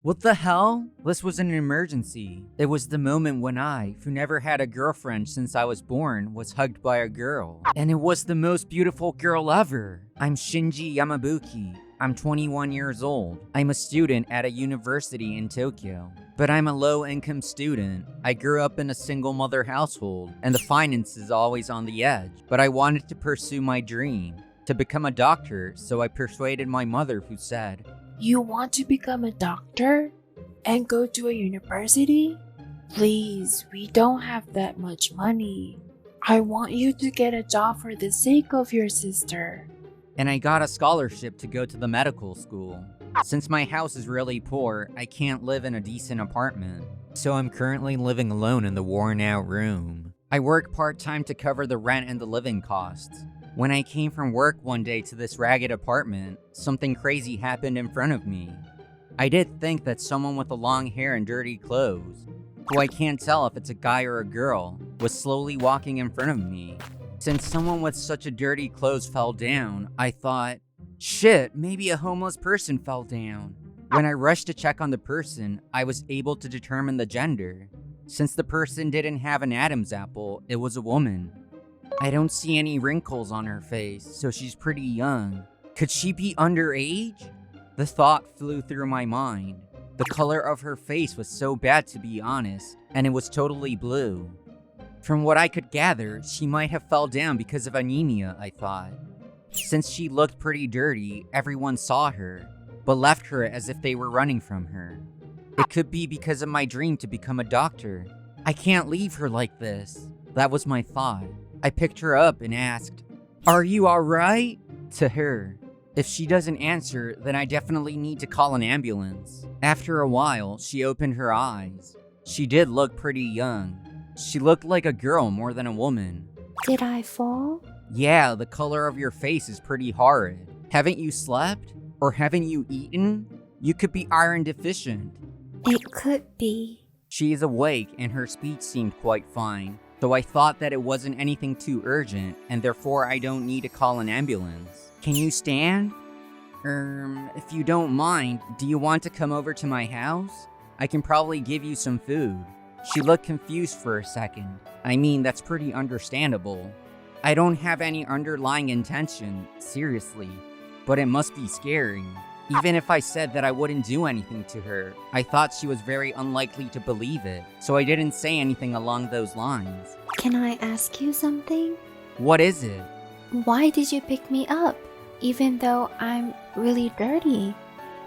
What the hell? This was an emergency. It was the moment when I, who never had a girlfriend since I was born, was hugged by a girl. And it was the most beautiful girl ever. I'm Shinji Yamabuki. I'm 21 years old. I'm a student at a university in Tokyo. But I'm a low-income student. I grew up in a single-mother household, and the finances always on the edge. But I wanted to pursue my dream, to become a doctor, so I persuaded my mother, who said, You want to become a doctor? And go to a university? Please, we don't have that much money. I want you to get a job for the sake of your sister. And I got a scholarship to go to the medical school. Since my house is really poor, I can't live in a decent apartment. So I'm currently living alone in the worn out room. I work part-time to cover the rent and the living costs. When I came from work one day to this ragged apartment, something crazy happened in front of me. I did think that someone with the long hair and dirty clothes, who I can't tell if it's a guy or a girl, was slowly walking in front of me. Since someone with such a dirty clothes fell down, I thought, shit, maybe a homeless person fell down. When I rushed to check on the person, I was able to determine the gender. Since the person didn't have an Adam's apple, it was a woman. I don't see any wrinkles on her face, so she's pretty young. Could she be underage? The thought flew through my mind. The color of her face was so bad, to be honest, and it was totally blue. From what I could gather, she might have fell down because of anemia, I thought. Since she looked pretty dirty, everyone saw her, but left her as if they were running from her. It could be because of my dream to become a doctor. I can't leave her like this. That was my thought. I picked her up and asked, Are you alright? To her. If she doesn't answer, then I definitely need to call an ambulance. After a while, she opened her eyes. She did look pretty young. She looked like a girl more than a woman. Did I fall? Yeah, the color of your face is pretty horrid. Haven't you slept? Or haven't you eaten? You could be iron deficient. It could be. She is awake and her speech seemed quite fine. So I thought that it wasn't anything too urgent, and therefore I don't need to call an ambulance. Can you stand? If you don't mind, do you want to come over to my house? I can probably give you some food. She looked confused for a second. I mean, that's pretty understandable. I don't have any underlying intention, seriously, but it must be scary. Even if I said that I wouldn't do anything to her, I thought she was very unlikely to believe it, so I didn't say anything along those lines. Can I ask you something? What is it? Why did you pick me up, even though I'm really dirty?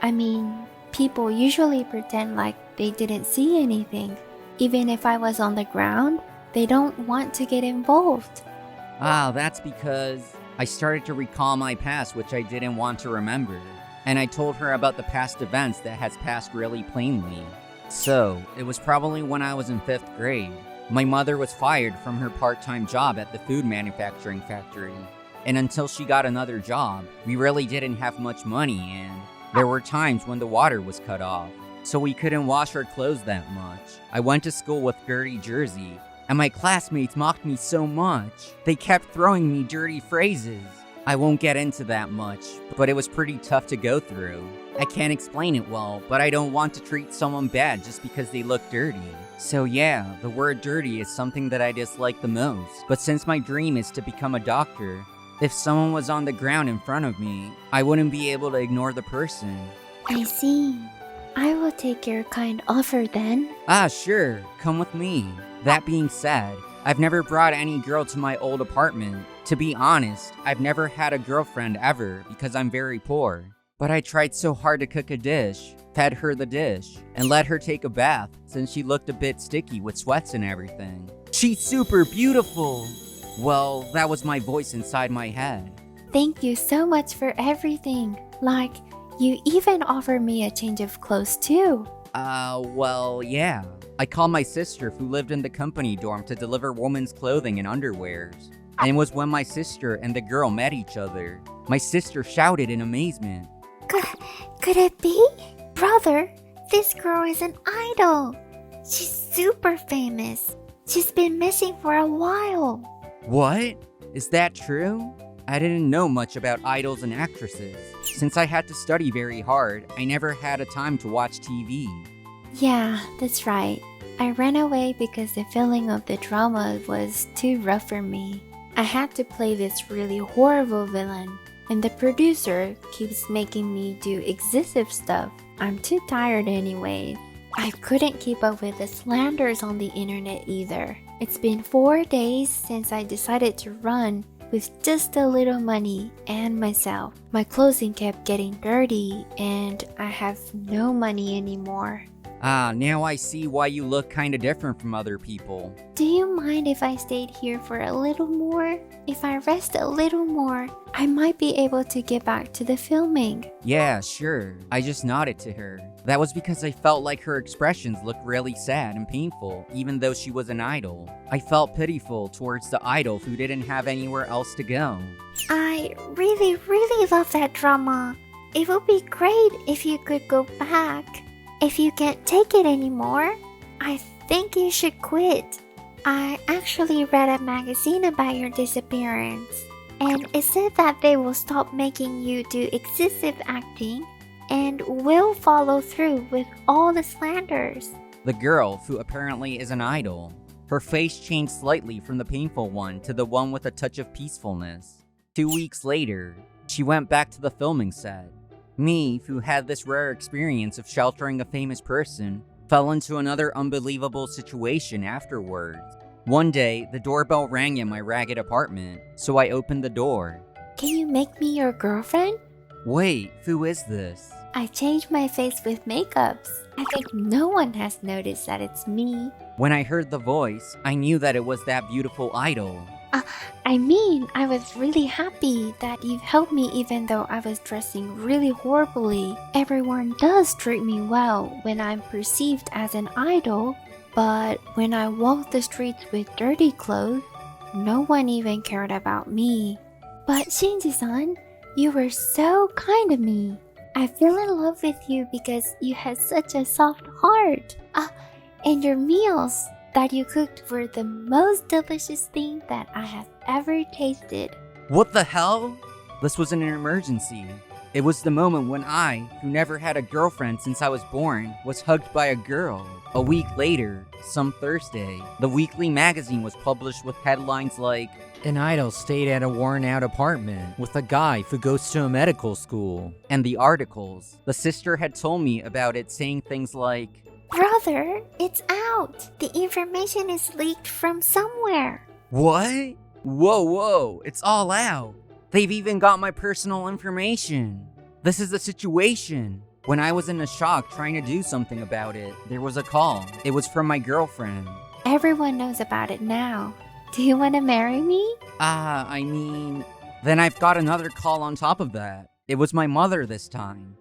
I mean, people usually pretend like they didn't see anything. Even if I was on the ground, they don't want to get involved. Ah, that's because I started to recall my past, which I didn't want to remember. And I told her about the past events that has passed really plainly. So, it was probably when I was in 5th grade. My mother was fired from her part-time job at the food manufacturing factory. And until she got another job, we really didn't have much money, and there were times when the water was cut off. So we couldn't wash our clothes that much. I went to school with dirty jersey, and my classmates mocked me so much. They kept throwing me dirty phrases. I won't get into that much, but it was pretty tough to go through. I can't explain it well, but I don't want to treat someone bad just because they look dirty. So yeah, the word dirty is something that I dislike the most. But since my dream is to become a doctor, if someone was on the ground in front of me, I wouldn't be able to ignore the person. I see. I will take your kind offer then. Ah, sure, come with me. That being said, I've never brought any girl to my old apartment. To be honest, I've never had a girlfriend ever because I'm very poor. But I tried so hard to cook a dish, fed her the dish, and let her take a bath since she looked a bit sticky with sweats and everything. She's super beautiful! Well, that was my voice inside my head. Thank you so much for everything. Like, you even offered me a change of clothes too. Well, yeah. I called my sister who lived in the company dorm to deliver women's clothing and underwears. And it was when my sister and the girl met each other. My sister shouted in amazement. Could it be? Brother, this girl is an idol. She's super famous. She's been missing for a while. What? Is that true? I didn't know much about idols and actresses. Since I had to study very hard, I never had a time to watch TV. Yeah, that's right. I ran away because the feeling of the drama was too rough for me. I had to play this really horrible villain, and the producer keeps making me do excessive stuff. I'm too tired anyway. I couldn't keep up with the slanders on the internet either. It's been 4 days since I decided to run with just a little money and myself. My clothing kept getting dirty and I have no money anymore. Ah, now I see why you look kinda different from other people. Do you mind if I stayed here for a little more? If I rest a little more, I might be able to get back to the filming. Yeah, sure. I just nodded to her. That was because I felt like her expressions looked really sad and painful, even though she was an idol. I felt pitiful towards the idol who didn't have anywhere else to go. I really love that drama. It would be great if you could go back. If you can't take it anymore, I think you should quit. I actually read a magazine about your disappearance, and it said that they will stop making you do excessive acting and will follow through with all the slanders. The girl, who apparently is an idol, her face changed slightly from the painful one to the one with a touch of peacefulness. 2 weeks later, she went back to the filming set. Me, who had this rare experience of sheltering a famous person, fell into another unbelievable situation afterwards. One day, the doorbell rang in my ragged apartment, so I opened the door. Can you make me your girlfriend? Wait, who is this? I changed my face with makeups. I think no one has noticed that it's me. When I heard the voice, I knew that it was that beautiful idol. I was really happy that you've helped me even though I was dressing really horribly. Everyone does treat me well when I'm perceived as an idol, but when I walk the streets with dirty clothes, no one even cared about me. But Shinji-san, you were so kind to me. I fell in love with you because you had such a soft heart. And your meals that you cooked were the most delicious thing that I have ever tasted. What the hell? This was an emergency. It was the moment when I, who never had a girlfriend since I was born, was hugged by a girl. A week later, some Thursday, the weekly magazine was published with headlines like, "An idol stayed at a worn-out apartment with a guy who goes to a medical school." And the articles, the sister had told me about it saying things like, Brother, it's out. The information is leaked from somewhere. "What? Whoa, it's all out. They've even got my personal information. This is the situation." When I was in a shock trying to do something about it, there was a call. It was from my girlfriend. Everyone knows about it now. Do you want to marry me? Then I've got another call on top of that. It was my mother this time.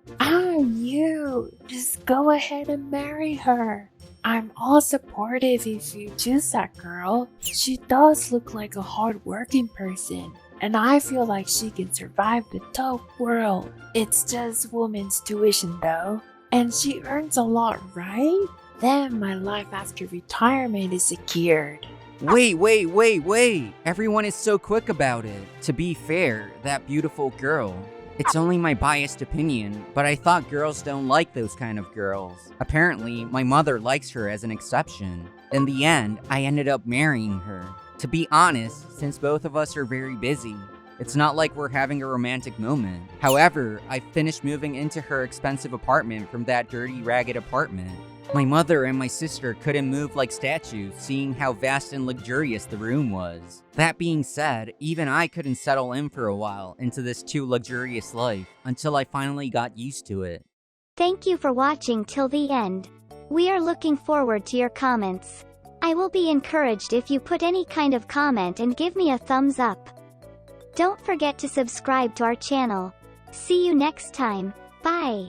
You just go ahead and marry her. I'm all supportive if you choose that girl. She does look like a hard-working person, and I feel like she can survive the tough world. It's just woman's tuition though, and she earns a lot, right? Then my life after retirement is secured. Wait. Everyone is so quick about it. To be fair, that beautiful girl. It's only my biased opinion, but I thought girls don't like those kind of girls. Apparently, my mother likes her as an exception. In the end, I ended up marrying her. To be honest, since both of us are very busy, it's not like we're having a romantic moment. However, I finished moving into her expensive apartment from that dirty, ragged apartment. My mother and my sister couldn't move like statues, seeing how vast and luxurious the room was. That being said, even I couldn't settle in for a while into this too luxurious life until I finally got used to it. Thank you for watching till the end. We are looking forward to your comments. I will be encouraged if you put any kind of comment and give me a thumbs up. Don't forget to subscribe to our channel. See you next time. Bye.